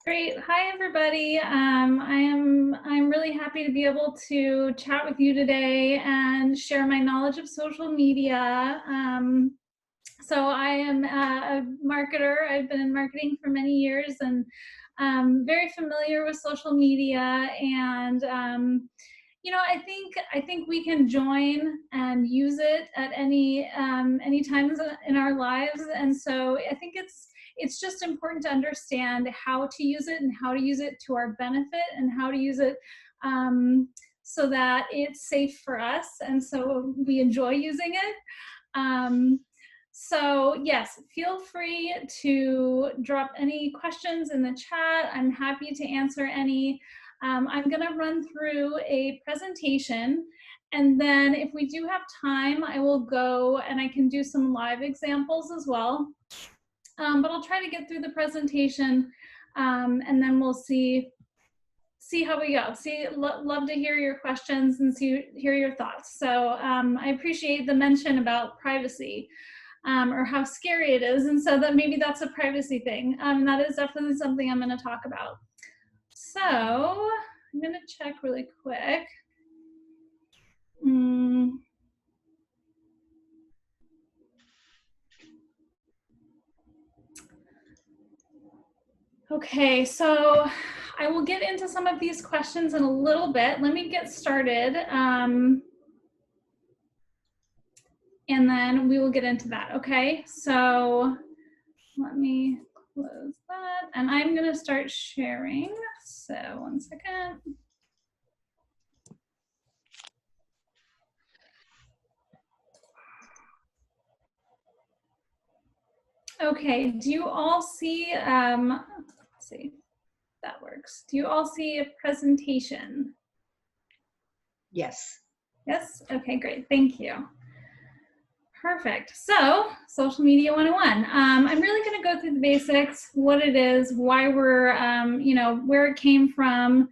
Great. Hi, everybody. I'm really happy to be able to chat with you today and share my knowledge of social media. So I am a marketer. I've been in marketing for many years and very familiar with social media. And I think we can join and use it at any times in our lives. And so I think it's just important to understand how to use it and how to use it to our benefit and how to use it so that it's safe for us and so we enjoy using it. So yes, feel free to drop any questions in the chat. I'm happy to answer any. I'm going to run through a presentation, and then if we do have time, I will go and I can do some live examples as well. But I'll try to get through the presentation, and then we'll see how we go. Love to hear your questions and hear your thoughts. So I appreciate the mention about privacy. Or how scary it is, and so that maybe that's a privacy thing. That is definitely something I'm going to talk about. So I'm going to check really quick. Okay, so I will get into some of these questions in a little bit. Let me get started. And then we will get into that, okay? So let me close that, and I'm going to start sharing. So 1 second. Okay, do you all see, let's see if that works. Do you all see a presentation? Yes. Yes? Okay, great, thank you. Perfect. So, Social Media 101. I'm really going to go through the basics, what it is, why we're, where it came from,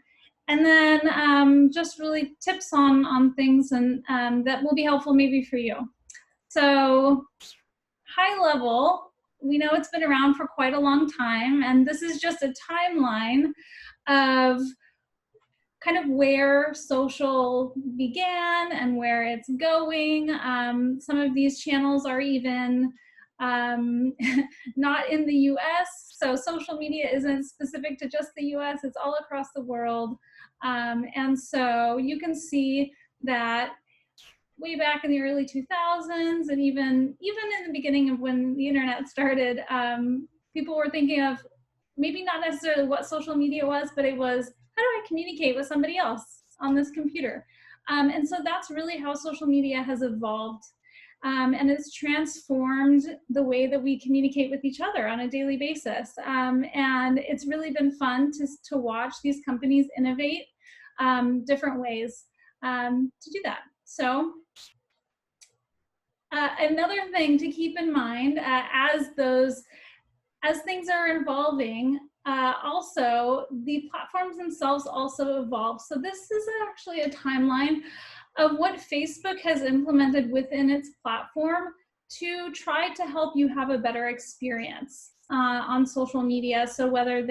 and then just really tips on things and that will be helpful maybe for you. So, high level, we know it's been around for quite a long time, and this is just a timeline of kind of where social began and where it's going. Some of these channels are even not in the US, so social media isn't specific to just the US, it's all across the world. And so you can see that way back in the early 2000s and even in the beginning of when the internet started, people were thinking of maybe not necessarily what social media was, but it was, how do I communicate with somebody else on this computer? And so that's really how social media has evolved. And it's transformed the way that we communicate with each other on a daily basis. And it's really been fun to watch these companies innovate different ways to do that. So another thing to keep in mind as things are evolving, also the platforms themselves also evolve. So this is actually a timeline of what Facebook has implemented within its platform to try to help you have a better experience on social media. So whether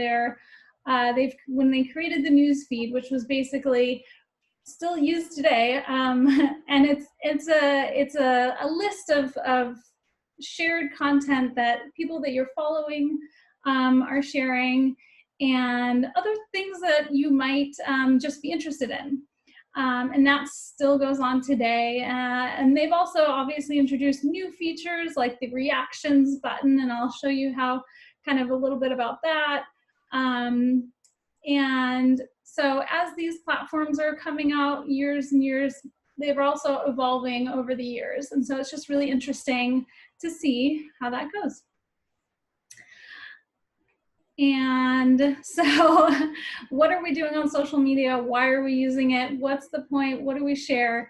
when they created the news feed, which was basically still used today, and it's a list of shared content that people that you're following are sharing, and other things that you might just be interested in. And that still goes on today. And they've also obviously introduced new features like the reactions button, and I'll show you how kind of a little bit about that. And so as these platforms are coming out years and years, they're also evolving over the years. And so it's just really interesting to see how that goes. And so what are we doing on social media? Why are we using it? What's the point? What do we share?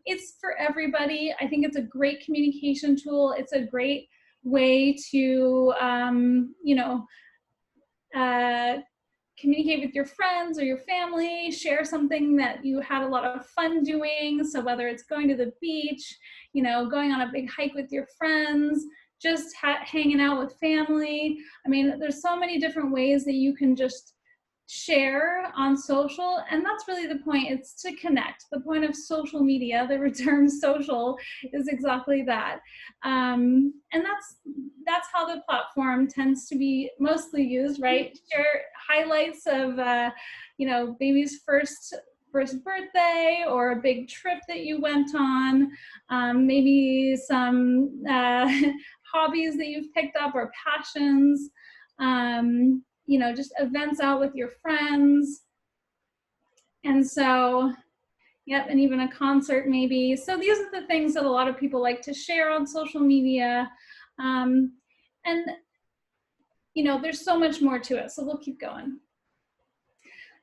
It's for everybody. I think it's a great communication tool. It's a great way to, communicate with your friends or your family, share something that you had a lot of fun doing. So whether it's going to the beach, going on a big hike with your friends, just hanging out with family. I mean, there's so many different ways that you can just share on social, and that's really the point. It's to connect. The point of social media, the term social, is exactly that. And that's how the platform tends to be mostly used, right? Share highlights of you know, baby's first birthday, or a big trip that you went on, maybe some hobbies that you've picked up or passions, you know, just events out with your friends. And so, yep, and even a concert maybe. So these are the things that a lot of people like to share on social media. And, you know, there's so much more to it, so we'll keep going.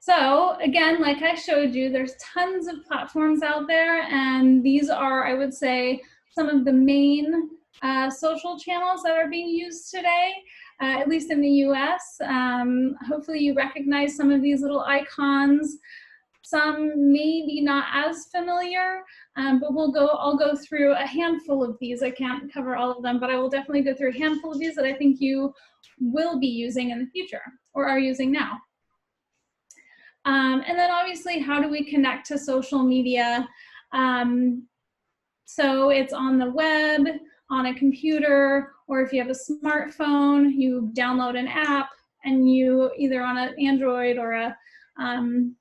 So again, like I showed you, there's tons of platforms out there, and these are, I would say, some of the main social channels that are being used today, at least in the US. Hopefully you recognize some of these little icons. Some maybe not as familiar, but I'll go through a handful of these. I can't cover all of them, but I will definitely go through a handful of these that I think you will be using in the future or are using now. And then obviously, how do we connect to social media? So it's on the web, on a computer, or if you have a smartphone, you download an app, and you either on an Android or an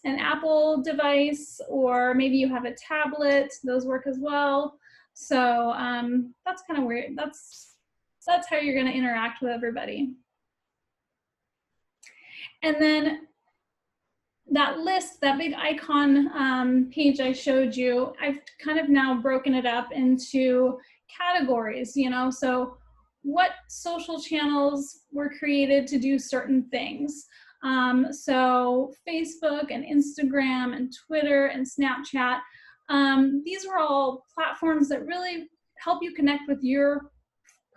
Apple device, or maybe you have a tablet, those work as well. So that's kind of weird. That's how you're going to interact with everybody. And then that list, that big icon page I showed you, I've kind of now broken it up into categories, you know, so what social channels were created to do certain things. So Facebook and Instagram and Twitter and Snapchat, these are all platforms that really help you connect with your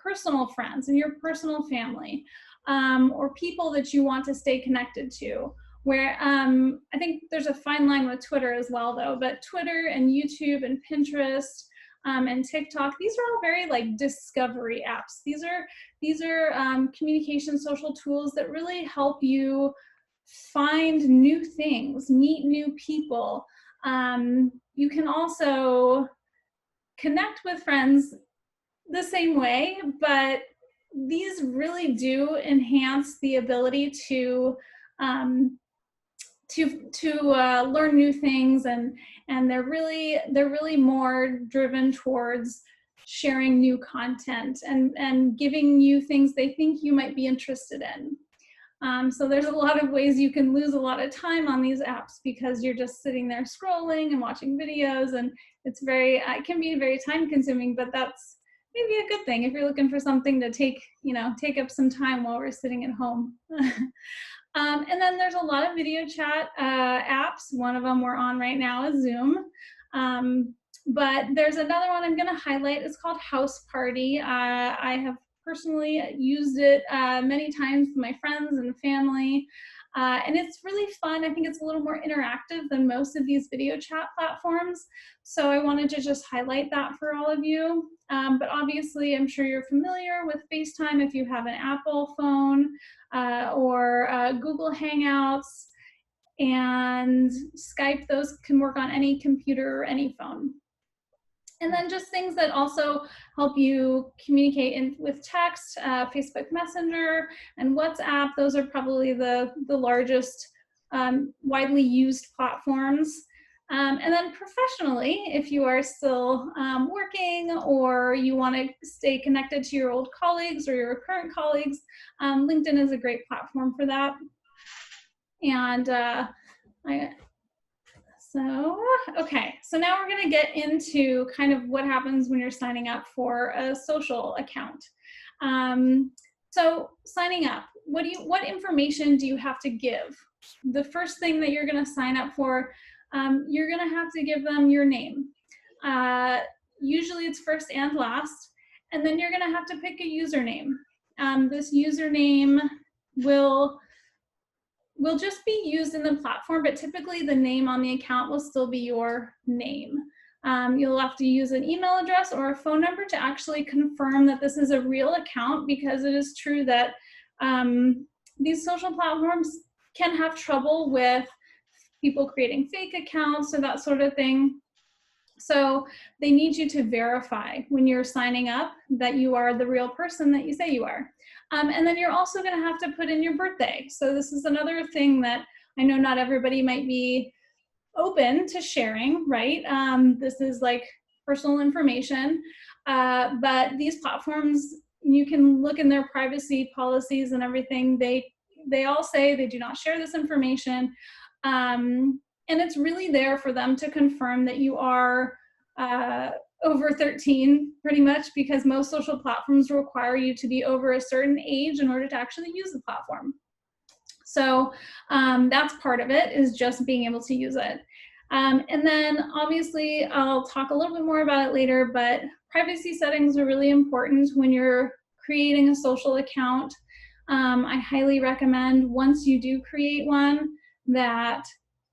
personal friends and your personal family, or people that you want to stay connected to. Where I think there's a fine line with Twitter as well, though, but Twitter and YouTube and Pinterest and TikTok, these are all very like discovery apps. These are communication social tools that really help you find new things, meet new people. You can also connect with friends the same way, but these really do enhance the ability to learn new things, and they're really more driven towards sharing new content and giving you things they think you might be interested in. So there's a lot of ways you can lose a lot of time on these apps because you're just sitting there scrolling and watching videos, and it can be very time consuming, but that's maybe a good thing if you're looking for something to take up some time while we're sitting at home. And then there's a lot of video chat apps. One of them we're on right now is Zoom. But there's another one I'm going to highlight. It's called House Party. I have personally used it many times with my friends and family. And it's really fun. I think it's a little more interactive than most of these video chat platforms. So I wanted to just highlight that for all of you. But obviously, I'm sure you're familiar with FaceTime if you have an Apple phone, or Google Hangouts, and Skype. Those can work on any computer or any phone. And then just things that also help you communicate with text, Facebook Messenger and WhatsApp. Those are probably the largest widely used platforms. And then professionally, if you are still working, or you want to stay connected to your old colleagues or your current colleagues, LinkedIn is a great platform for that. And okay, so now we're going to get into kind of what happens when you're signing up for a social account. So signing up, what information do you have to give? The first thing that you're going to sign up for, you're going to have to give them your name. Usually it's first and last, and then you're going to have to pick a username. This username will just be used in the platform, but typically the name on the account will still be your name. You'll have to use an email address or a phone number to actually confirm that this is a real account, because it is true that these social platforms can have trouble with people creating fake accounts or that sort of thing. So they need you to verify when you're signing up that you are the real person that you say you are. And then you're also going to have to put in your birthday. So this is another thing that I know not everybody might be open to sharing, right? This is like personal information, but these platforms, you can look in their privacy policies and everything. They all say they do not share this information. And it's really there for them to confirm that you are over 13, pretty much, because most social platforms require you to be over a certain age in order to actually use the platform. So that's part of it, is just being able to use it. And then obviously I'll talk a little bit more about it later, but privacy settings are really important when you're creating a social account. I highly recommend, once you do create one, that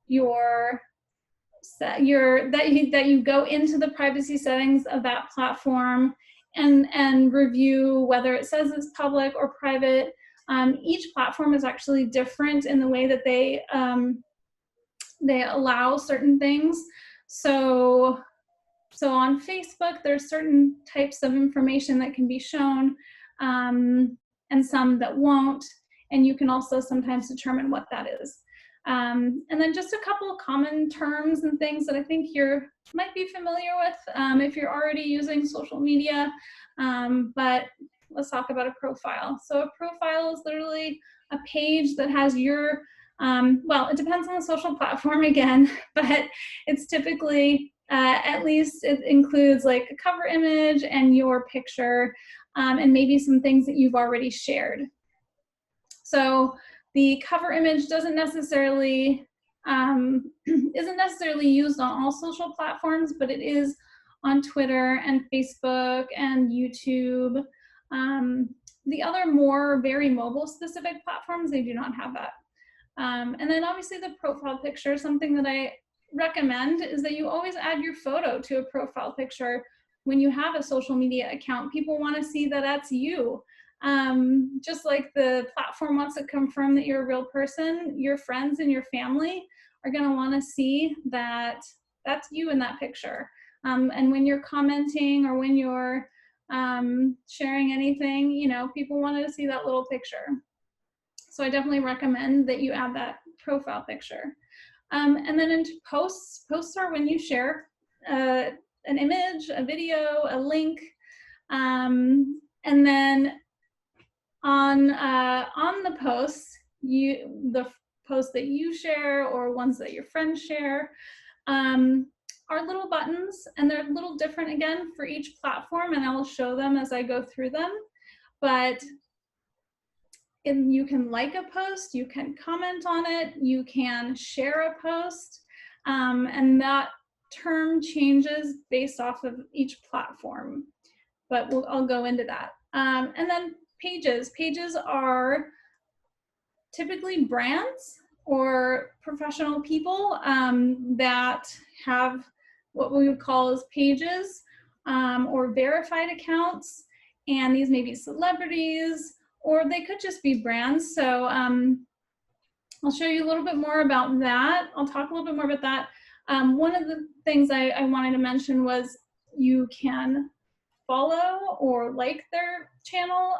you go into the privacy settings of that platform and review whether it says it's public or private. Each platform is actually different in the way that they allow certain things. So on Facebook, there's certain types of information that can be shown, and some that won't. And you can also sometimes determine what that is. And then just a couple of common terms and things that I think you might be familiar with if you're already using social media. But let's talk about a profile. So a profile is literally a page that has your, well, it depends on the social platform again, but it's typically, at least it includes like a cover image and your picture, and maybe some things that you've already shared. So the cover image doesn't necessarily, isn't necessarily used on all social platforms, but it is on Twitter and Facebook and YouTube. The other more very mobile specific platforms, they do not have that. And then obviously the profile picture, something that I recommend is that you always add your photo to a profile picture when you have a social media account. People want to see that that's you. Just like the platform wants to confirm that you're a real person, your friends and your family are going to want to see that that's you in that picture. And when you're commenting or when you're sharing anything, you know, people want to see that little picture. So I definitely recommend that you add that profile picture. And then into posts are when you share an image, a video, a link, and then on the posts, the posts that you share or ones that your friends share are little buttons, and they're a little different again for each platform, and I will show them as I go through them. But you can like a post, you can comment on it, you can share a post, and that term changes based off of each platform, but I'll go into that. And then pages. Pages are typically brands or professional people that have what we would call as pages or verified accounts, and these may be celebrities, or they could just be brands. So I'll show you a little bit more about that. I'll talk a little bit more about that. One of the things I wanted to mention was you can follow or like their channel,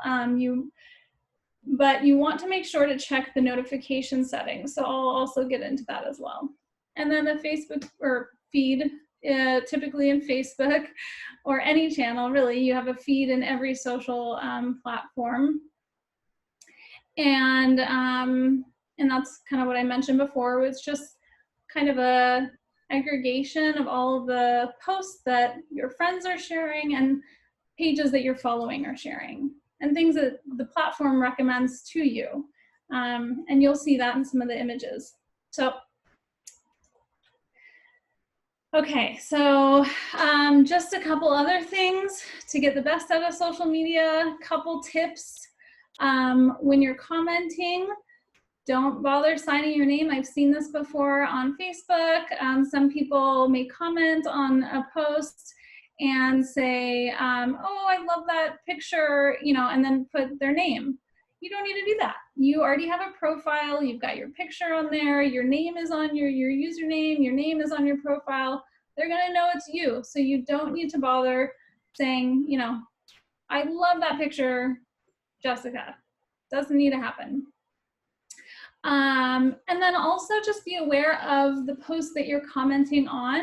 but you want to make sure to check the notification settings. So I'll also get into that as well. And then the Facebook or feed, typically in Facebook or any channel, really, you have a feed in every social platform. And that's kind of what I mentioned before. It's just kind of a aggregation of all of the posts that your friends are sharing and pages that you're following are sharing, and things that the platform recommends to you. And you'll see that in some of the images. So, okay, so just a couple other things to get the best out of social media, couple tips. When you're commenting, Don't bother signing your name. I've seen this before on Facebook. Some people may comment on a post and say, oh, I love that picture, you know, and then put their name. You don't need to do that. You already have a profile. You've got your picture on there. Your name is on your username. Your name is on your profile. They're going to know it's you. So you don't need to bother saying, you know, I love that picture, Jessica. Doesn't need to happen. And then also just be aware of the posts that you're commenting on.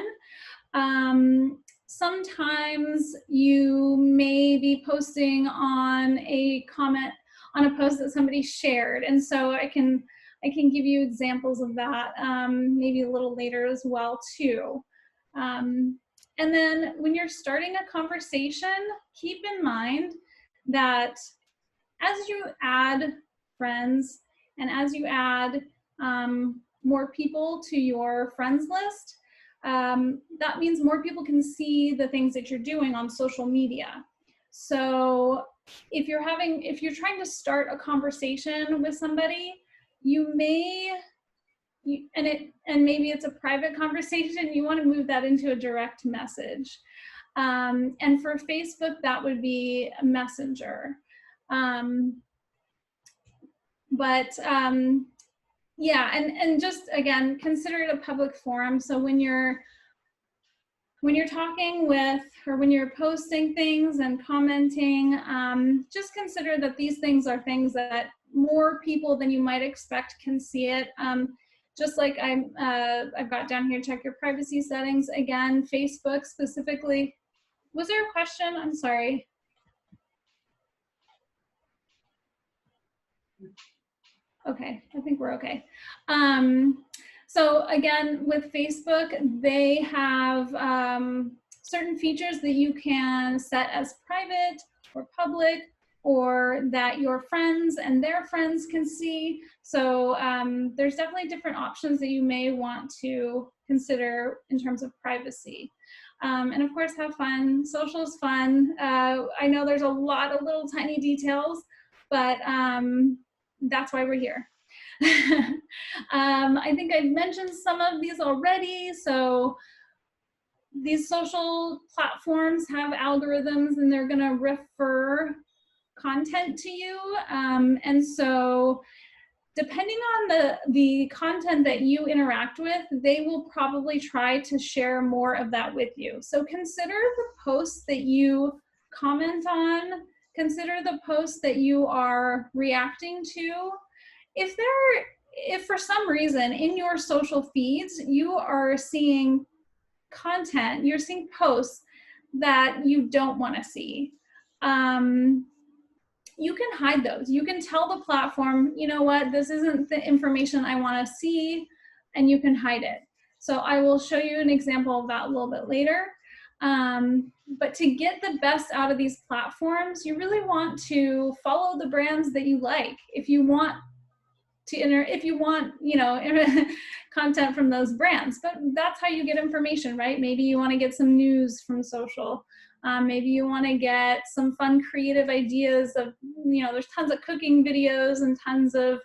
Sometimes you may be posting on a comment on a post that somebody shared, and so I can give you examples of that maybe a little later as well too. And then when you're starting a conversation, keep in mind that as you add friends and as you add more people to your friends list, that means more people can see the things that you're doing on social media. So if you're trying to start a conversation with somebody, you may, and maybe it's a private conversation, you want to move that into a direct message. And for Facebook, that would be Messenger. Yeah, and just again, consider it a public forum. So when you're talking with, or when you're posting things and commenting, just consider that these things are things that more people than you might expect can see it. Just like I've got down here, check your privacy settings. Again, Facebook specifically. Was there a question? I'm sorry. Okay, I think we're okay. So again, with Facebook, they have certain features that you can set as private or public, or that your friends and their friends can see. So there's definitely different options that you may want to consider in terms of privacy. And of course, have fun. Social is fun. I know there's a lot of little tiny details, but that's why we're here. I think I've mentioned some of these already. So these social platforms have algorithms, and they're going to refer content to you. And so depending on the content that you interact with, they will probably try to share more of that with you. So consider the posts that you comment on, consider the posts that you are reacting to. If for some reason in your social feeds you are seeing content, you're seeing posts that you don't want to see, you can hide those. You can tell the platform, you know what, this isn't the information I want to see, and you can hide it. So I will show you an example of that a little bit later. But to get the best out of these platforms, you really want to follow the brands that you like. If you want you know, content from those brands, but that's how you get information, right? Maybe you want to get some news from social. Maybe you want to get some fun creative ideas of, you know, there's tons of cooking videos and tons of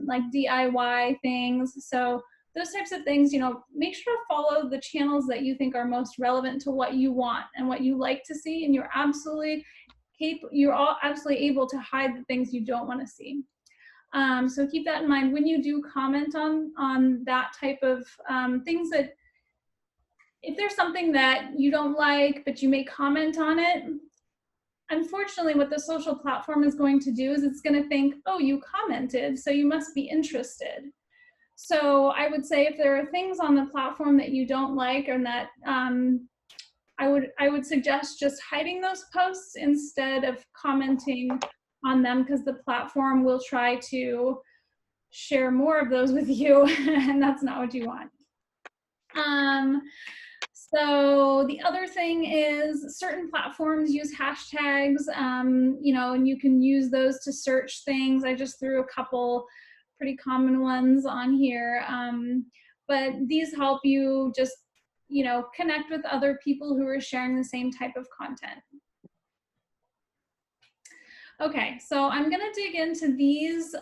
like DIY things. So those types of things, you know, make sure to follow the channels that you think are most relevant to what you want and what you like to see, and you're absolutely able to hide the things you don't want to see. So keep that in mind when you do comment on that type of things. That if there's something that you don't like, but you may comment on it, unfortunately what the social platform is going to do is it's going to think, oh, you commented, so you must be interested. So I would say if there are things on the platform that you don't like, or that I would suggest just hiding those posts instead of commenting on them, because the platform will try to share more of those with you, and that's not what you want. So the other thing is certain platforms use hashtags, you know, and you can use those to search things. I just threw a couple pretty common ones on here, but these help you just, you know, connect with other people who are sharing the same type of content. Okay, so I'm going to dig into these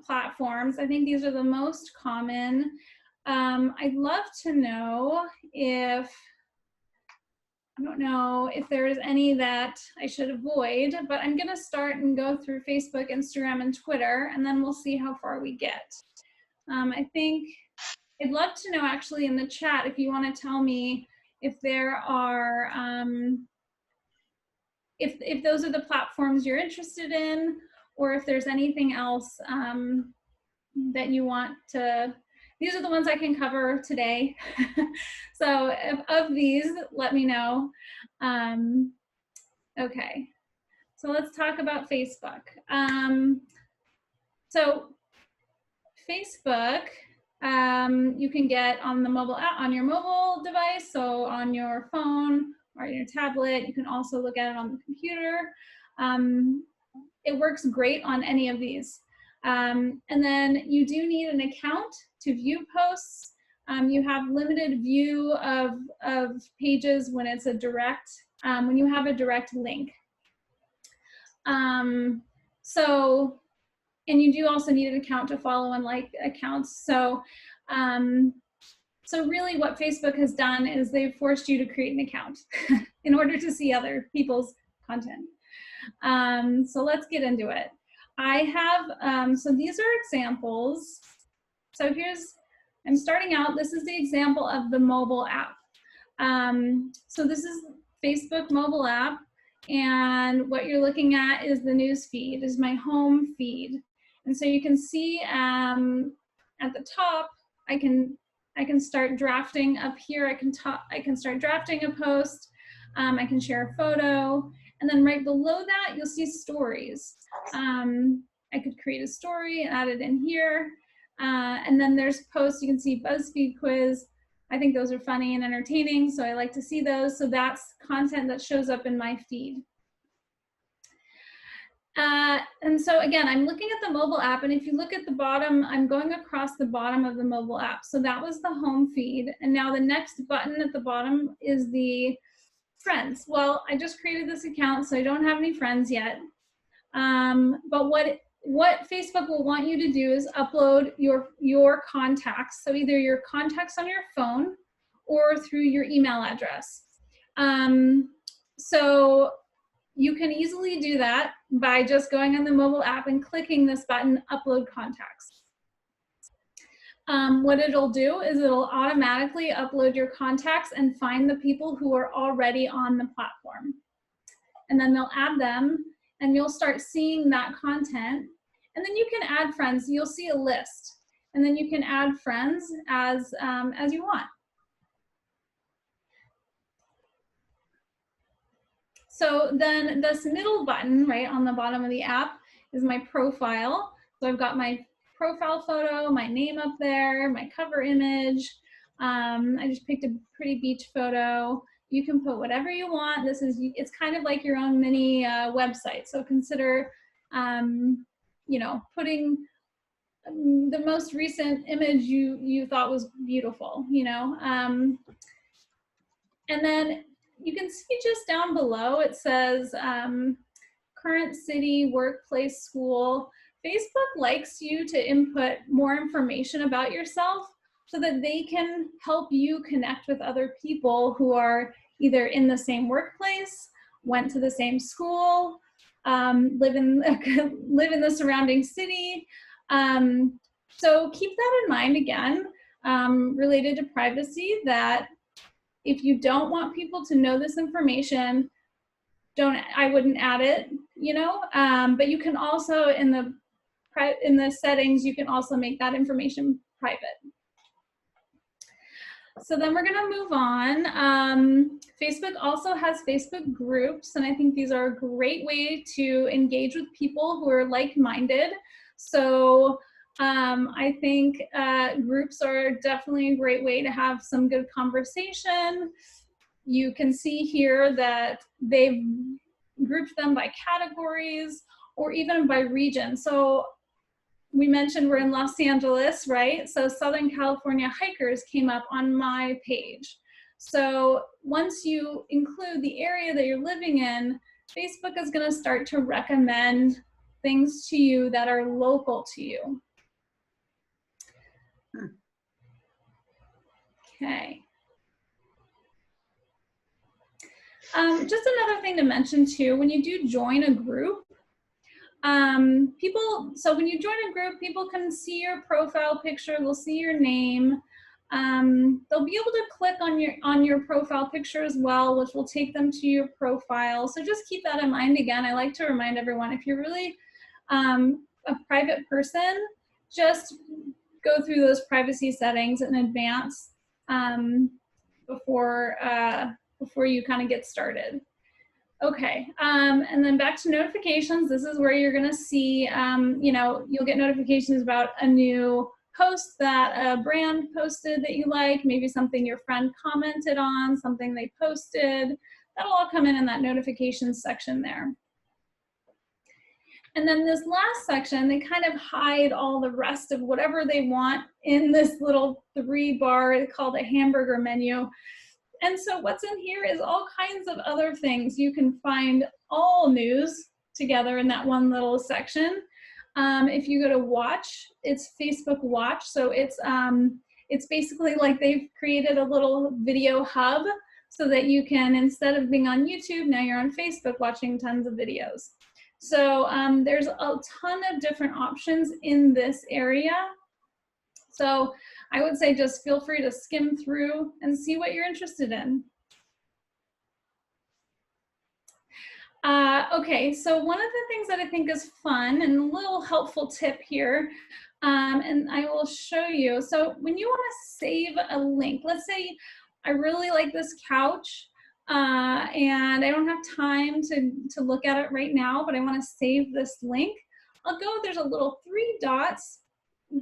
platforms. I think these are the most common. I'd love to know if, I don't know if there's any that I should avoid, but I'm going to start and go through Facebook, Instagram, and Twitter, and then we'll see how far we get. I think I'd love to know actually in the chat if you want to tell me if there are, if those are the platforms you're interested in, or if there's anything else that you want to, these are the ones I can cover today. So if, of these, let me know. Okay, so let's talk about Facebook. So Facebook, you can get on the mobile app, on your mobile device, so on your phone or your tablet. You can also look at it on the computer. It works great on any of these. And then you do need an account to view posts. You have limited view of pages when it's a direct, when you have a direct link. So, and you do also need an account to follow and like accounts. So, so really what Facebook has done is they've forced you to create an account in order to see other people's content. So let's get into it. I have, so these are examples. So here's, I'm starting out, this is the example of the mobile app. So this is Facebook mobile app, and what you're looking at is the news feed, is my home feed. And so you can see at the top, I can start drafting up here. I can start drafting a post. I can share a photo. And then right below that, you'll see stories. I could create a story and add it in here. And then there's posts. You can see BuzzFeed quiz. I think those are funny and entertaining, so I like to see those. So that's content that shows up in my feed. And so again, I'm looking at the mobile app, and if you look at the bottom, I'm going across the bottom of the mobile app. So that was the home feed. And now the next button at the bottom is the friends. Well, I just created this account, so I don't have any friends yet. But what Facebook will want you to do is upload your contacts. So either your contacts on your phone or through your email address. So you can easily do that by just going on the mobile app and clicking this button, Upload Contacts. What it'll do is it'll automatically upload your contacts and find the people who are already on the platform. And then they'll add them, and you'll start seeing that content. And then you can add friends. You'll see a list, and then you can add friends as you want. So then this middle button right on the bottom of the app is my profile. So I've got my profile photo, my name up there, my cover image. I just picked a pretty beach photo. You can put whatever you want. It's kind of like your own mini website. So consider, you know, putting the most recent image you thought was beautiful, you know. And then you can see just down below, it says current city, workplace, school. Facebook likes you to input more information about yourself so that they can help you connect with other people who are either in the same workplace, went to the same school, live in the surrounding city. So keep that in mind again, related to privacy, that if you don't want people to know this information, I wouldn't add it, you know, but you can also in the settings, you can also make that information private. So then we're gonna move on. Facebook also has Facebook groups, and I think these are a great way to engage with people who are like-minded. So I think groups are definitely a great way to have some good conversation. You can see here that they've grouped them by categories or even by region. So we mentioned we're in Los Angeles, right? So Southern California hikers came up on my page. So once you include the area that you're living in, Facebook is going to start to recommend things to you that are local to you. Okay. Just another thing to mention too, when you do join a group, so when you join a group, people can see your profile picture, they'll see your name. They'll be able to click on your profile picture as well, which will take them to your profile. So just keep that in mind. Again, I like to remind everyone, if you're really a private person, just go through those privacy settings in advance before you kind of get started. Okay, and then back to notifications. This is where you're gonna see, you'll get notifications about a new post that a brand posted that you like, maybe something your friend commented on, something they posted. That'll all come in that notifications section there. And then this last section, they kind of hide all the rest of whatever they want in this little 3-bar called a hamburger menu. And so what's in here is all kinds of other things. You can find all news together in that one little section. If you go to watch, it's Facebook Watch. So it's basically like they've created a little video hub so that you can, instead of being on YouTube, now you're on Facebook watching tons of videos. So there's a ton of different options in this area. So I would say just feel free to skim through and see what you're interested in. Okay, so one of the things that I think is fun and a little helpful tip here, and I will show you. So when you want to save a link, let's say I really like this couch and I don't have time to look at it right now, but I want to save this link. I'll go, there's a little 3 dots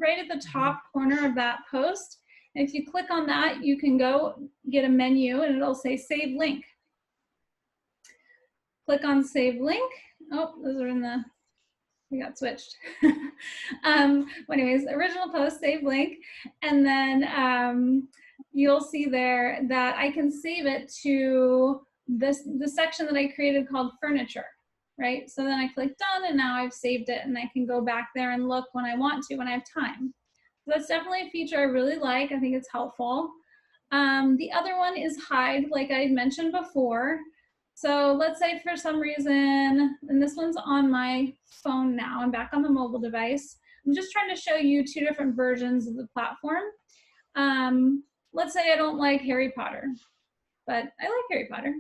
right at the top corner of that post. And if you click on that, you can go get a menu and it'll say Save Link. Click on Save Link. Oh, those are in the, we got switched. Anyways, original post, Save Link. And then you'll see there that I can save it to the section that I created called Furniture. Right? So then I click done and now I've saved it and I can go back there and look when I want to, when I have time. So that's definitely a feature I really like. I think it's helpful. The other one is hide, like I mentioned before. So let's say for some reason, and this one's on my phone now, I'm back on the mobile device. I'm just trying to show you 2 different versions of the platform. Let's say I don't like Harry Potter, but I like Harry Potter.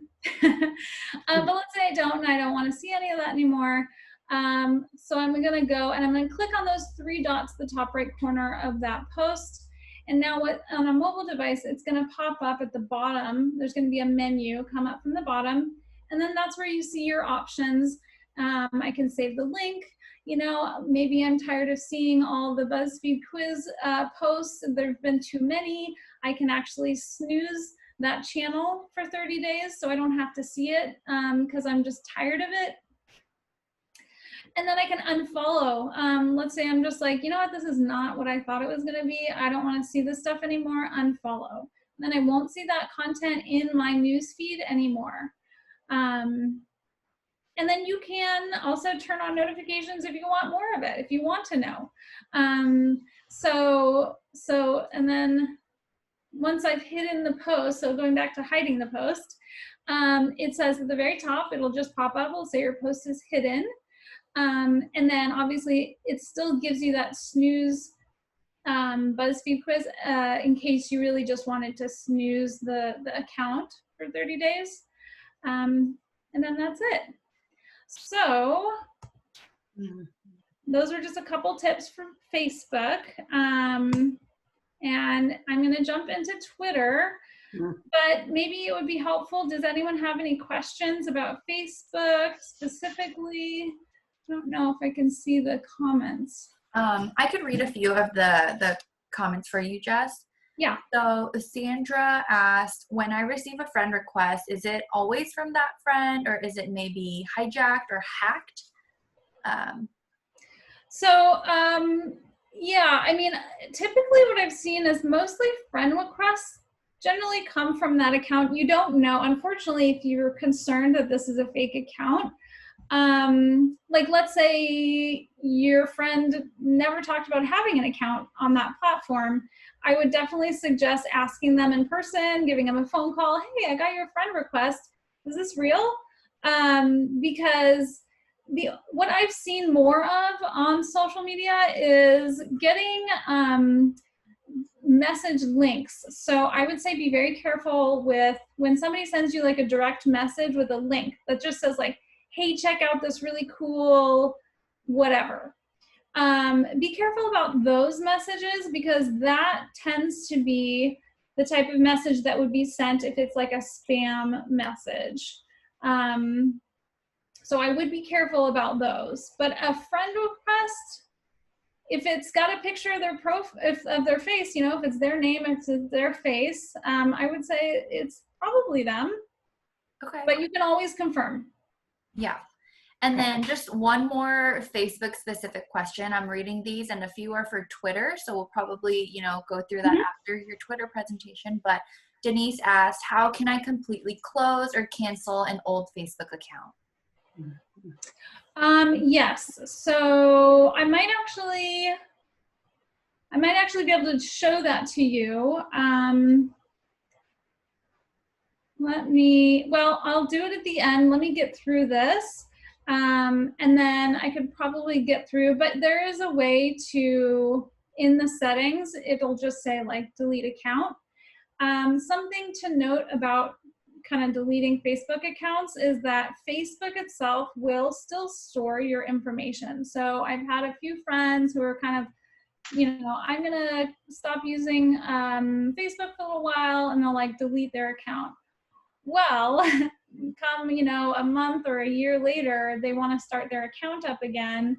But let's say I don't want to see any of that anymore. So I'm gonna go and I'm gonna click on those 3 dots at the top right corner of that post. And now on a mobile device, it's gonna pop up at the bottom. There's gonna be a menu come up from the bottom. And then that's where you see your options. I can save the link. You know, maybe I'm tired of seeing all the BuzzFeed quiz posts. There've been too many. I can actually snooze that channel for 30 days so I don't have to see it because I'm just tired of it. And then I can unfollow. Let's say I'm just like, you know what, this is not what I thought it was gonna be. I don't wanna see this stuff anymore, unfollow. Then I won't see that content in my newsfeed anymore. And then you can also turn on notifications if you want more of it, if you want to know. And then once I've hidden the post, so going back to hiding the post, it says at the very top, it'll just pop up, it'll say your post is hidden. And then obviously it still gives you that snooze BuzzFeed quiz in case you really just wanted to snooze the account for 30 days. And then that's it. So those are just a couple tips for Facebook. And I'm gonna jump into Twitter, but maybe it would be helpful. Does anyone have any questions about Facebook specifically? I don't know if I can see the comments. I could read a few of the comments for you, Jess. Yeah. So Sandra asked, when I receive a friend request, is it always from that friend or is it maybe hijacked or hacked? Yeah, I mean, typically what I've seen is mostly friend requests generally come from that account. You don't know, unfortunately, if you're concerned that this is a fake account. Like let's say your friend never talked about having an account on that platform. I would definitely suggest asking them in person, giving them a phone call. Hey, I got your friend request. Is this real? Because what I've seen more of on social media is getting message links. So I would say be very careful with when somebody sends you like a direct message with a link that just says like, hey, check out this really cool whatever. Be careful about those messages because that tends to be the type of message that would be sent if it's like a spam message. So I would be careful about those. But a friend request, if it's got a picture of their of their face, you know, if it's their name, it's their face, I would say it's probably them. Okay. But you can always confirm. Yeah. And then just one more Facebook specific question. I'm reading these and a few are for Twitter. So we'll probably, you know, go through that after your Twitter presentation. But Denise asked, how can I completely close or cancel an old Facebook account? Yes. So I might actually be able to show that to you. I'll do it at the end. Let me get through this. And then I could probably get through, but there is a way to, in the settings, it'll just say like delete account. Something to note about kind of deleting Facebook accounts is that Facebook itself will still store your information. So I've had a few friends who are kind of, you know, I'm gonna stop using Facebook for a little while, and they'll like delete their account. Well, come, you know, a month or a year later, they want to start their account up again.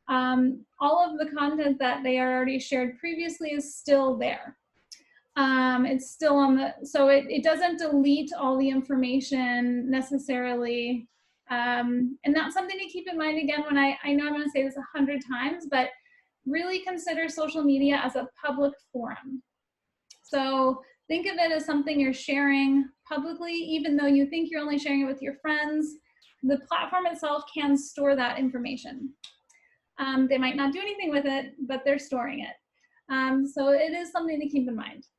All of the content that they already shared previously is still there. It's still on the, so it doesn't delete all the information necessarily. And that's something to keep in mind again when I know I'm going to say this 100 times, but really consider social media as a public forum. So think of it as something you're sharing publicly, even though you think you're only sharing it with your friends. The platform itself can store that information. They might not do anything with it, but they're storing it. So it is something to keep in mind.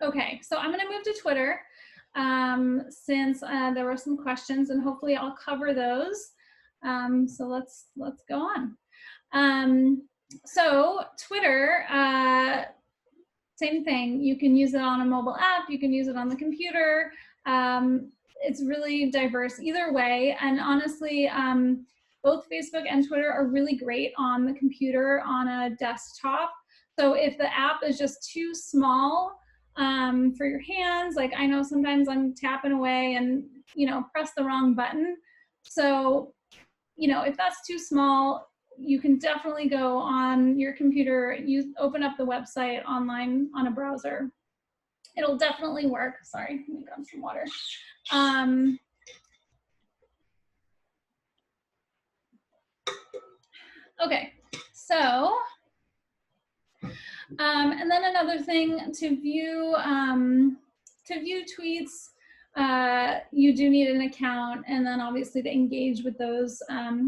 Okay, so I'm gonna move to Twitter since there were some questions, and hopefully I'll cover those. So let's go on. So Twitter, same thing. You can use it on a mobile app. You can use it on the computer. It's really diverse either way. And honestly, both Facebook and Twitter are really great on the computer, on a desktop. So if the app is just too small for your hands, like I know sometimes I'm tapping away and, you know, press the wrong button. So, you know, if that's too small, you can definitely go on your computer, open up the website online on a browser. It'll definitely work. Sorry, let me grab some water. Okay, so, and then another thing to view tweets, you do need an account, and then obviously to engage with those,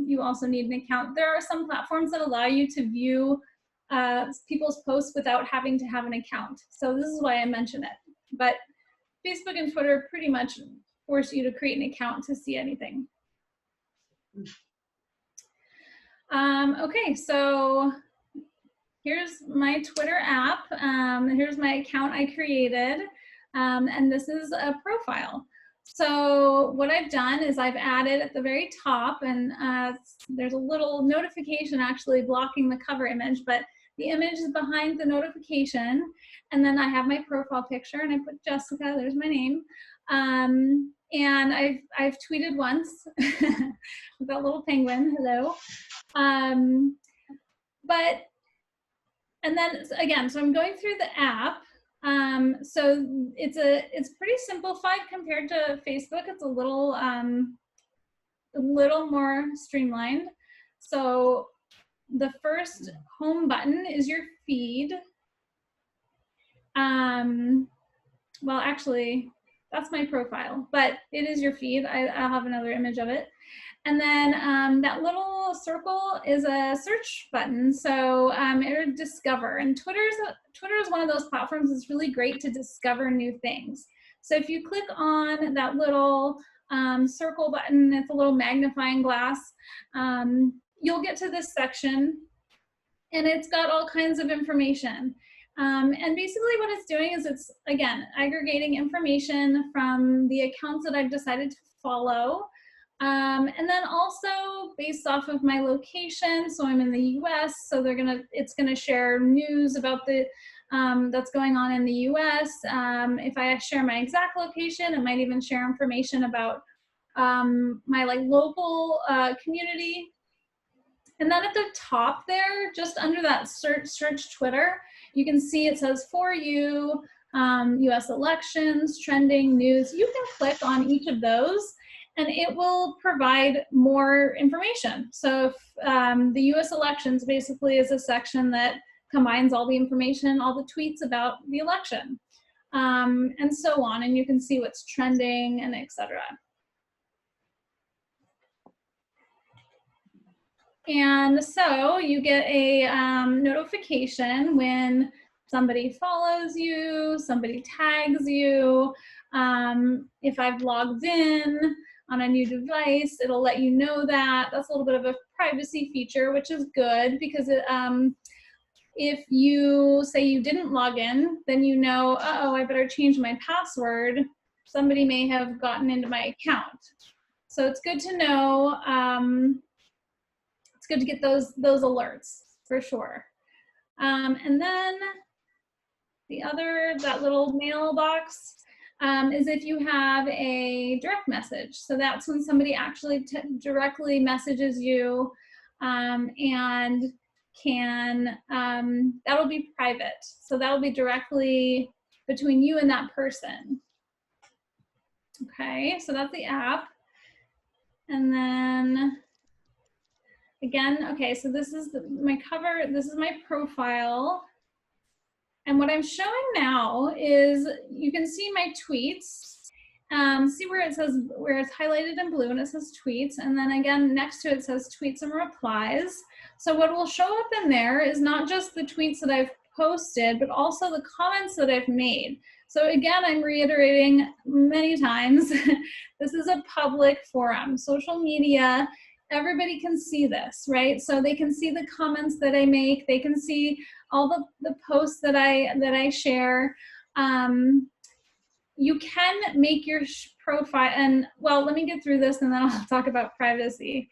you also need an account. There are some platforms that allow you to view people's posts without having to have an account. So this is why I mention it. But Facebook and Twitter pretty much force you to create an account to see anything. Okay, so here's my Twitter app. Here's my account I created. And this is a profile. So what I've done is I've added at the very top, and there's a little notification actually blocking the cover image, but the image is behind the notification. And then I have my profile picture, and I put Jessica, there's my name. And I've tweeted once with that little penguin, hello. And then again, so I'm going through the app. So it's pretty simplified compared to Facebook. It's a little more streamlined. So the first home button is your feed. Well, actually, that's my profile, but it is your feed. I'll have another image of it. And then that little circle is a search button. So it'll discover. And Twitter is one of those platforms that's really great to discover new things. So if you click on that little circle button, it's a little magnifying glass, you'll get to this section, and it's got all kinds of information. And basically what it's doing is it's, again, aggregating information from the accounts that I've decided to follow. And then also based off of my location, so I'm in the US, so it's gonna share news about the that's going on in the US. If I share my exact location, it might even share information about my local community. And then at the top there, just under that search Twitter, you can see it says for you, US elections, trending news. You can click on each of those and it will provide more information. So if, the US elections basically is a section that combines all the information, all the tweets about the election, and so on. And you can see what's trending and etc. And so you get a notification when somebody follows you, somebody tags you. If I've logged in on a new device, it'll let you know that. That's a little bit of a privacy feature, which is good because if you say you didn't log in, then you know, uh-oh, I better change my password. Somebody may have gotten into my account. So it's good to know. It's good to get those alerts for sure. And then that little mailbox is if you have a direct message. So that's when somebody actually directly messages you, and can, that'll be private. So that'll be directly between you and that person. Okay, so that's the app. And then again, okay, so this is my cover, this is my profile. And what I'm showing now is you can see my tweets. See where it says, where it's highlighted in blue and it says tweets. And then again, next to it says tweets and replies. So what will show up in there is not just the tweets that I've posted, but also the comments that I've made. So again, I'm reiterating many times, this is a public forum. Social media, everybody can see this, right? So they can see the comments that I make. They can see all the posts that I share. You can make your profile, and well, let me get through this and then I'll talk about privacy.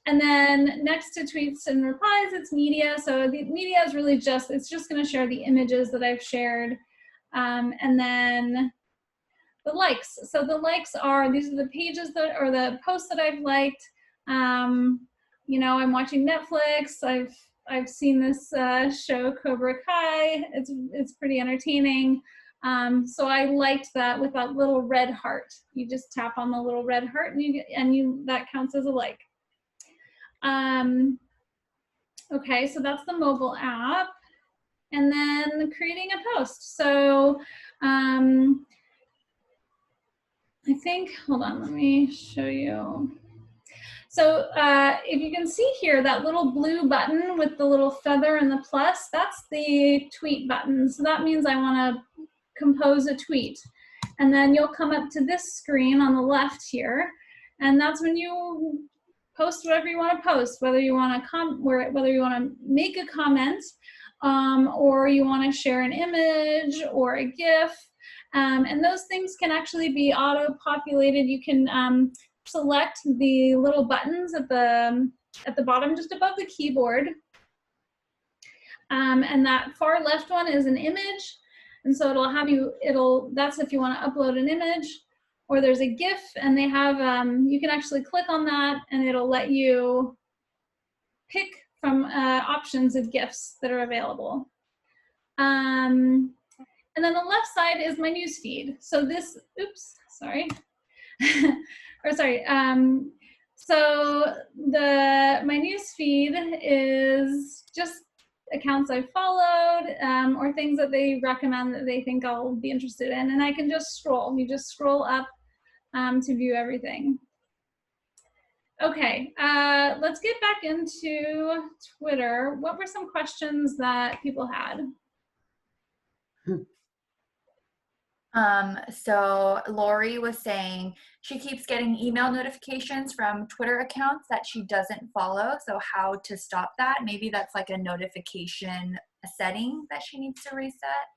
And then next to tweets and replies, it's media. So the media is really it's just gonna share the images that I've shared. And then the likes. So the likes these are the pages or the posts that I've liked. You know, I'm watching Netflix. I've seen this show Cobra Kai. It's pretty entertaining. So I liked that with that little red heart. You just tap on the little red heart and that counts as a like. Okay, so that's the mobile app. And then creating a post. So I think, hold on, let me show you. So if you can see here, that little blue button with the little feather and the plus, that's the tweet button. So that means I want to compose a tweet. And then you'll come up to this screen on the left here. And that's when you post whatever you want to post, whether you want to make a comment, or you want to share an image or a GIF. And those things can actually be auto-populated. You can select the little buttons at the bottom, just above the keyboard. And that far left one is an image. And so that's if you want to upload an image, or there's a GIF and they have, you can actually click on that and it'll let you pick from options of GIFs that are available. And then the left side is my news feed. So this, oops, sorry. So my news feed is just accounts I've followed, or things that they recommend that they think I'll be interested in. And I can just scroll. You just scroll up to view everything. Okay, let's get back into Twitter. What were some questions that people had? So Lori was saying she keeps getting email notifications from Twitter accounts that she doesn't follow. So how to stop that? Maybe that's like a notification setting that she needs to reset.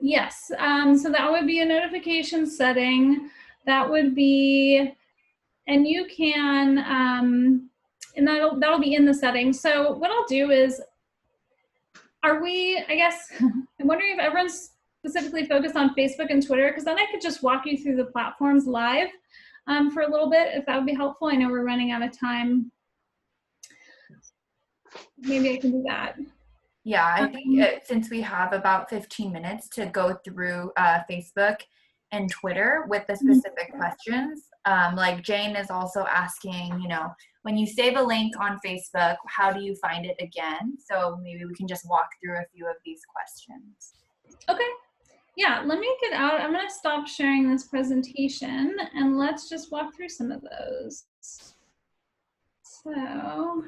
Yes, so that would be a notification setting. That would be, and you can, and that'll be in the settings. So what I'll do is, I guess, I'm wondering if everyone's specifically focused on Facebook and Twitter, because then I could just walk you through the platforms live for a little bit, if that would be helpful. I know we're running out of time. Maybe I can do that. Yeah, I think since we have about 15 minutes to go through Facebook and Twitter with the specific questions, like Jane is also asking, you know, when you save a link on Facebook, how do you find it again? So maybe we can just walk through a few of these questions. Okay. Yeah, let me get out. I'm going to stop sharing this presentation and let's just walk through some of those. So,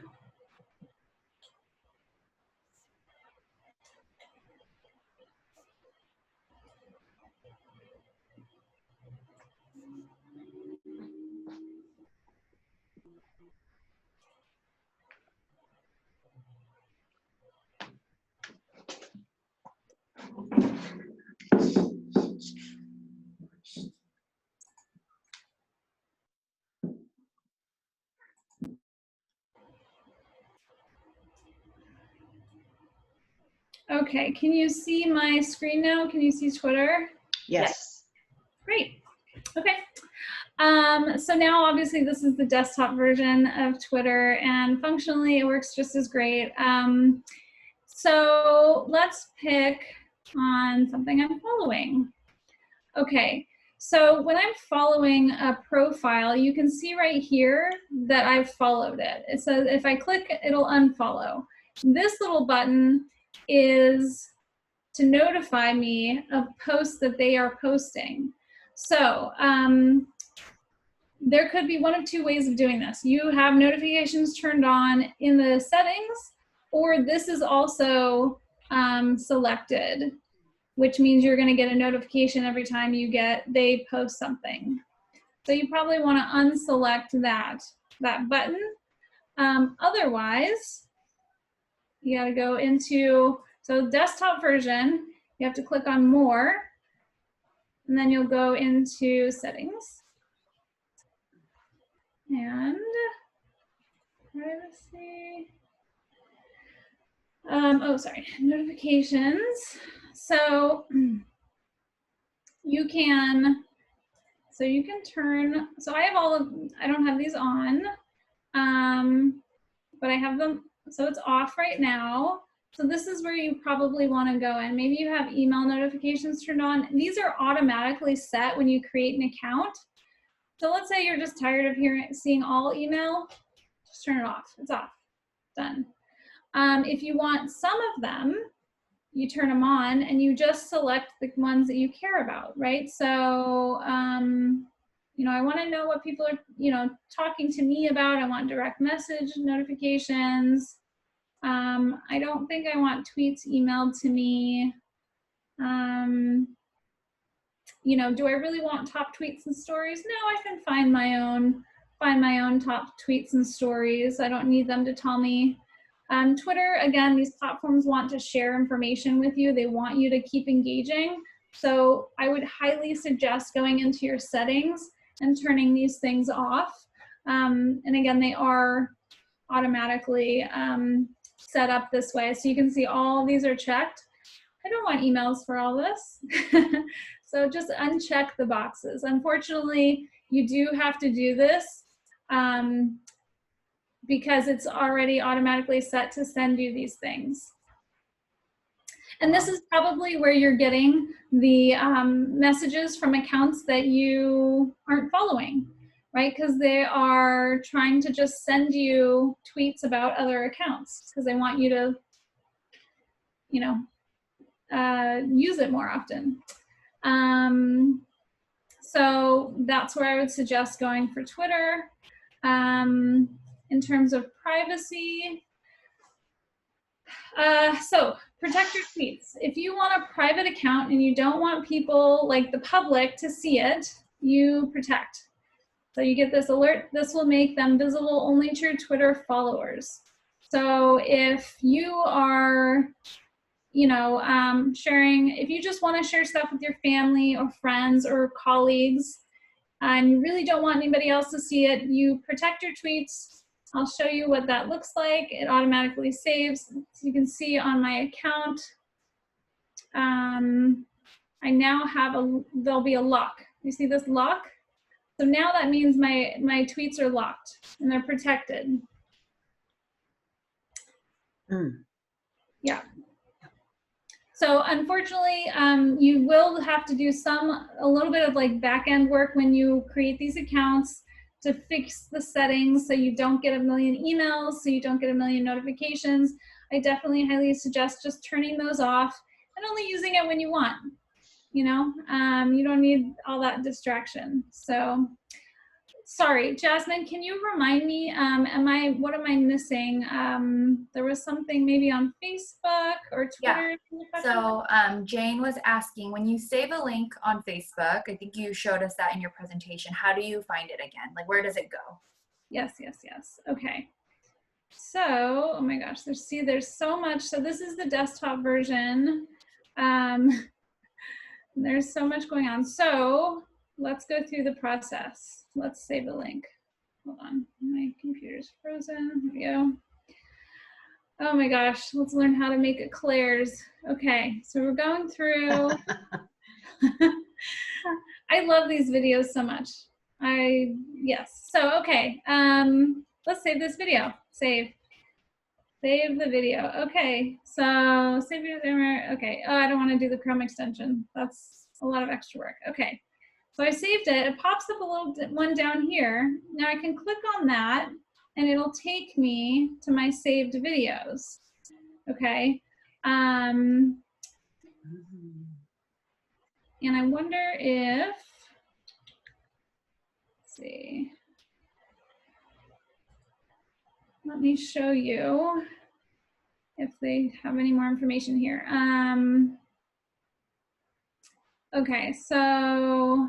okay, can you see my screen now? Can you see Twitter? Yes. Great. Okay. So now obviously this is the desktop version of Twitter and functionally it works just as great. So let's pick on something I'm following. Okay, so when I'm following a profile, you can see right here that I've followed it. It says if I click, it'll unfollow. This little button is to notify me of posts that they are posting. So there could be one of two ways of doing this. You have notifications turned on in the settings, or this is also selected, which means you're going to get a notification every time they post something. So you probably want to unselect that button. Otherwise, you got to go into, so desktop version, you have to click on more, and then you'll go into settings. And privacy. Oh, sorry, notifications. So you can turn, so I have I don't have these on, but I have them, so it's off right now. So this is where you probably want to go, and maybe you have email notifications turned on. These are automatically set when you create an account. So let's say you're just tired of seeing all email, just turn it off. It's off. Done. If you want some of them, you turn them on and you just select the ones that you care about, right? So, you know, I want to know what people are, you know, talking to me about. I want direct message notifications. I don't think I want tweets emailed to me. You know, do I really want top tweets and stories? No, I can find my own top tweets and stories. I don't need them to tell me. Twitter, again, these platforms want to share information with you. They want you to keep engaging. So I would highly suggest going into your settings and turning these things off. And again, they are automatically set up this way. So you can see all these are checked. I don't want emails for all this. So just uncheck the boxes. Unfortunately, you do have to do this because it's already automatically set to send you these things. And this is probably where you're getting the messages from accounts that you aren't following, right? Because they are trying to just send you tweets about other accounts because they want you to you know, use it more often. So that's where I would suggest going for Twitter. In terms of privacy, so protect your tweets. If you want a private account and you don't want people like the public to see it, you protect. So you get this alert. This will make them visible only to your Twitter followers. So if you are, you know, sharing, if you just want to share stuff with your family or friends or colleagues, and you really don't want anybody else to see it, you protect your tweets. I'll show you what that looks like. It automatically saves. So you can see on my account, I now have there'll be a lock. You see this lock? So now that means my tweets are locked and they're protected. Yeah. So unfortunately, you will have to do a little bit of like back-end work when you create these accounts to fix the settings so you don't get a million emails, so you don't get a million notifications. I definitely highly suggest just turning those off and only using it when you want. You know, you don't need all that distraction. So, sorry, Jasmine, can you remind me, what am I missing? There was something maybe on Facebook or Twitter. Yeah. So Jane was asking, when you save a link on Facebook, I think you showed us that in your presentation, how do you find it again? Like, where does it go? Yes. Okay. So, oh my gosh, there's so much. So this is the desktop version. There's so much going on. So let's go through the process. Let's save the link. Hold on, my computer's frozen. Here we go. Oh my gosh, let's learn how to make eclairs. Okay, so we're going through. I love these videos so much. Yes, so okay, let's save this video. Save the video. Okay, so save your timer. Okay, oh, I don't want to do the Chrome extension. That's a lot of extra work. Okay, so I saved it. It pops up a little one down here. Now I can click on that and it'll take me to my saved videos. Okay, and I wonder if, let's see, let me show you if they have any more information here. Okay, so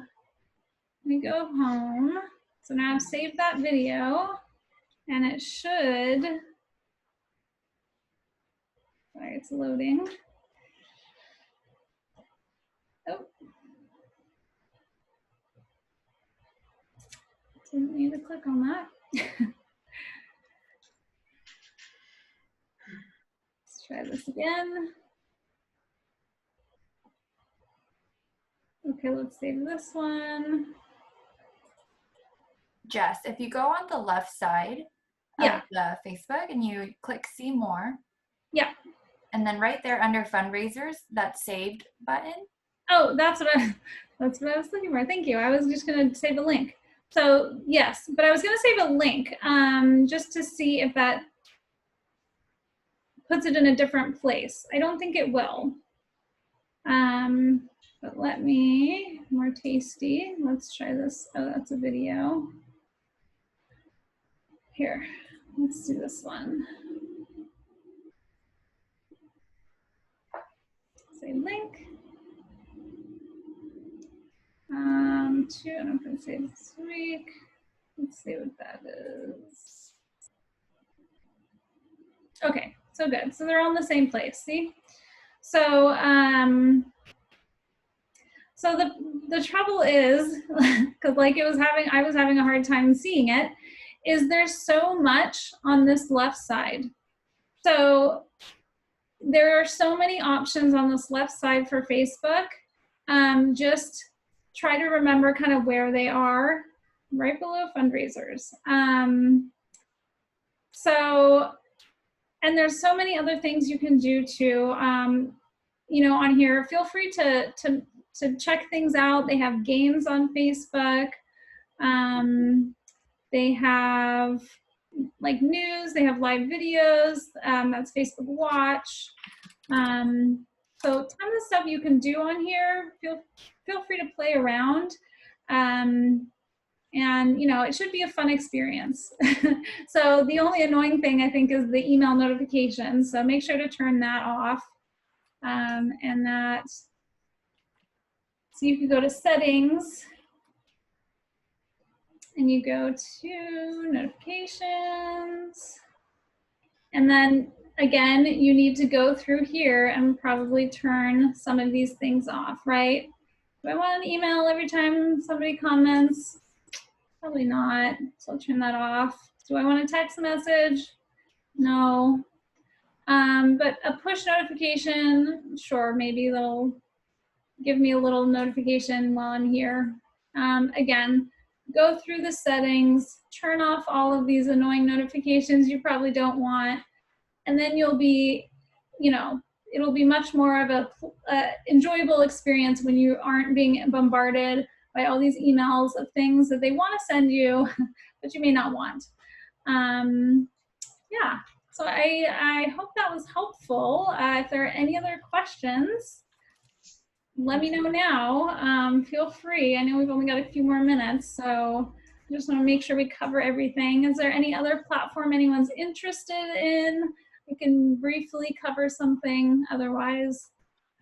let me go home. So now I've saved that video and it should, sorry, it's loading. Oh, didn't need to click on that. Let's try this again. Okay, let's save this one. Jess, if you go on the left side of the Facebook and you click see more. Yeah. And then right there under fundraisers, that saved button. Oh, that's what I was looking for. Thank you. I was just going to save a link. So yes, but I was going to save a link just to see if that puts it in a different place. I don't think it will. But let me, more tasty. Let's try this. Oh, that's a video. Here, let's do this one. Say link. I'm going to say this week. Let's see what that is. Okay, so good. So they're all in the same place, see? So, so the trouble is, because like I was having a hard time seeing it, is there's so much on this left side. So there are so many options on this left side for Facebook. Just try to remember kind of where they are, right below fundraisers. So, and there's so many other things you can do too. You know, on here, feel free to check things out. They have games on Facebook. They have like news. They have live videos. That's Facebook Watch. So tons of stuff you can do on here. Feel free to play around. And you know, it should be a fun experience. So the only annoying thing I think is the email notifications. So make sure to turn that off. And that, so you can go to settings and you go to notifications. And then again, you need to go through here and probably turn some of these things off, right? Do I want an email every time somebody comments? Probably not, so I'll turn that off. Do I want a text message? No. But a push notification, sure, maybe they'll give me a little notification while I'm here. Again, go through the settings, turn off all of these annoying notifications you probably don't want, and then you'll be, you know, it'll be much more of a enjoyable experience when you aren't being bombarded by all these emails of things that they want to send you, but you may not want. Yeah, so I hope that was helpful. If there are any other questions, let me know now. Feel free. I know we've only got a few more minutes, so I just want to make sure we cover everything. Is there any other platform anyone's interested in? We can briefly cover something. Otherwise,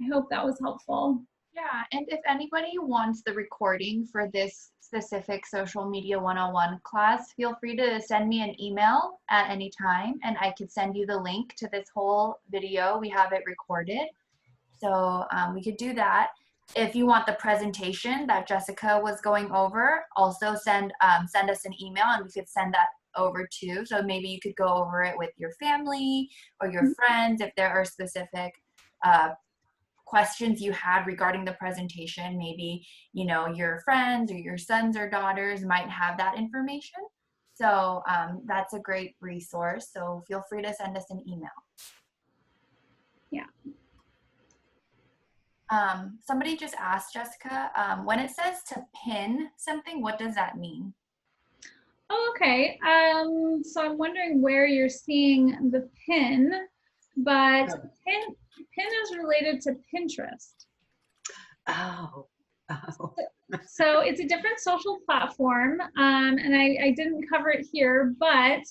I hope that was helpful. Yeah, and if anybody wants the recording for this specific Social Media 101 class, feel free to send me an email at any time, and I could send you the link to this whole video. We have it recorded, so we could do that. If you want the presentation that Jessica was going over, also send us an email, and we could send that over too. So maybe you could go over it with your family or your friends if there are specific questions you had regarding the presentation. Maybe, you know, your friends or your sons or daughters might have that information. So that's a great resource. So feel free to send us an email. Yeah. Somebody just asked Jessica, when it says to pin something, what does that mean? Oh, okay. So I'm wondering where you're seeing the pin, but pin is related to Pinterest. Oh. So it's a different social platform, and I didn't cover it here, but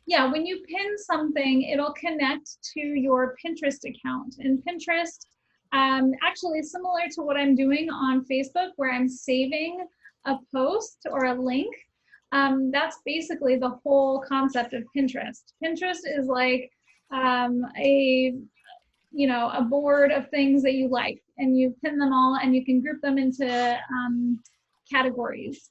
yeah, when you pin something, it'll connect to your Pinterest account. And Pinterest actually is similar to what I'm doing on Facebook, where I'm saving a post or a link. That's basically the whole concept of Pinterest. Pinterest is like a board of things that you like, and you pin them all and you can group them into categories.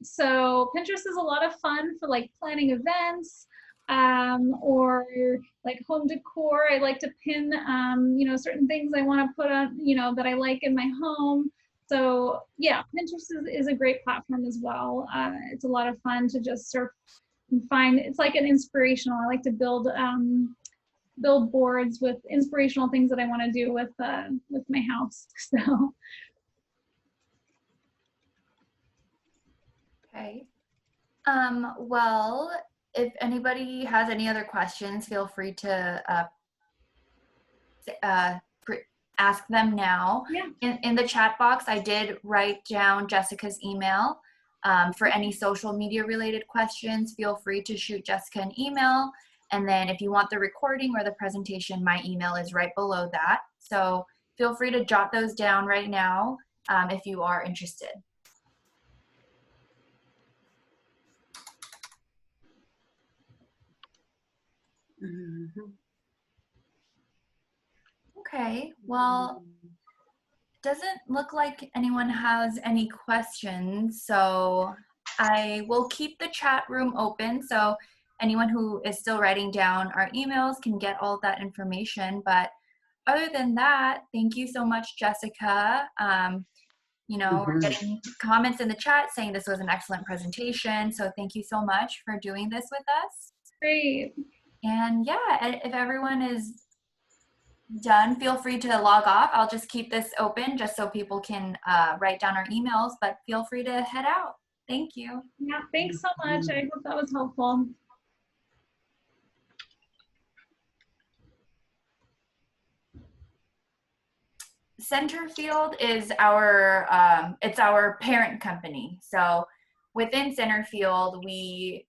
So Pinterest is a lot of fun for like planning events or like home decor. I like to pin certain things I want to put on, that I like in my home. So yeah, Pinterest is a great platform as well. It's a lot of fun to just surf and find. It's like an inspirational. I like to build boards with inspirational things that I want to do with my house. So. Okay. Well, if anybody has any other questions, feel free to ask them now. Yeah. In the chat box, I did write down Jessica's email. For any social media related questions, feel free to shoot Jessica an email. And then if you want the recording or the presentation, my email is right below that. So feel free to jot those down right now if you are interested. Mm-hmm. Okay, well, doesn't look like anyone has any questions, so I will keep the chat room open so anyone who is still writing down our emails can get all that information. But other than that, thank you so much, Jessica. We're getting comments in the chat saying this was an excellent presentation, so thank you so much for doing this with us. Great. And yeah, if everyone is done, feel free to log off. I'll just keep this open just so people can write down our emails, but feel free to head out. Thank you. Yeah, thanks so much. I hope that was helpful. Centerfield is our, it's our parent company. So within Centerfield, we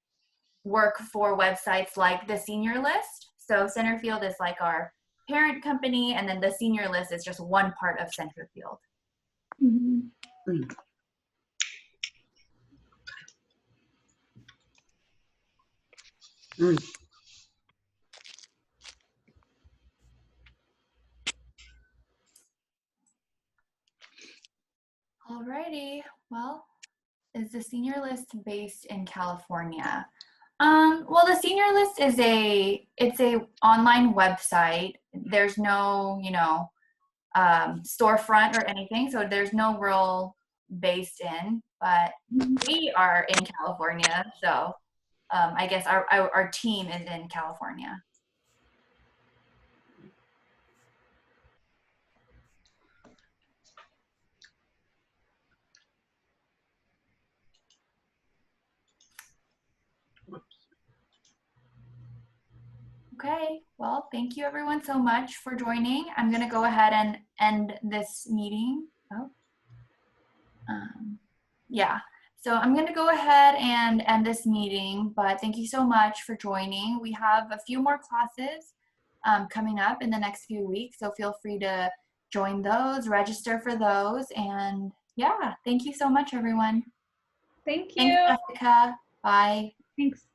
work for websites like the Senior List. So Centerfield is like our parent company, and then the Senior List is just one part of Centerfield. Mhm. Alrighty, well, is the Senior List based in California? Well, the Senior List is it's a online website. There's no, you know, storefront or anything, so there's no real based in, but we are in California, so I guess our team is in California. Okay, well, thank you everyone so much for joining. I'm gonna go ahead and end this meeting. Oh, yeah. So I'm gonna go ahead and end this meeting, but thank you so much for joining. We have a few more classes coming up in the next few weeks, so feel free to join those, register for those, and yeah, thank you so much, everyone. Thank you. Thanks, Jessica. Bye. Thanks.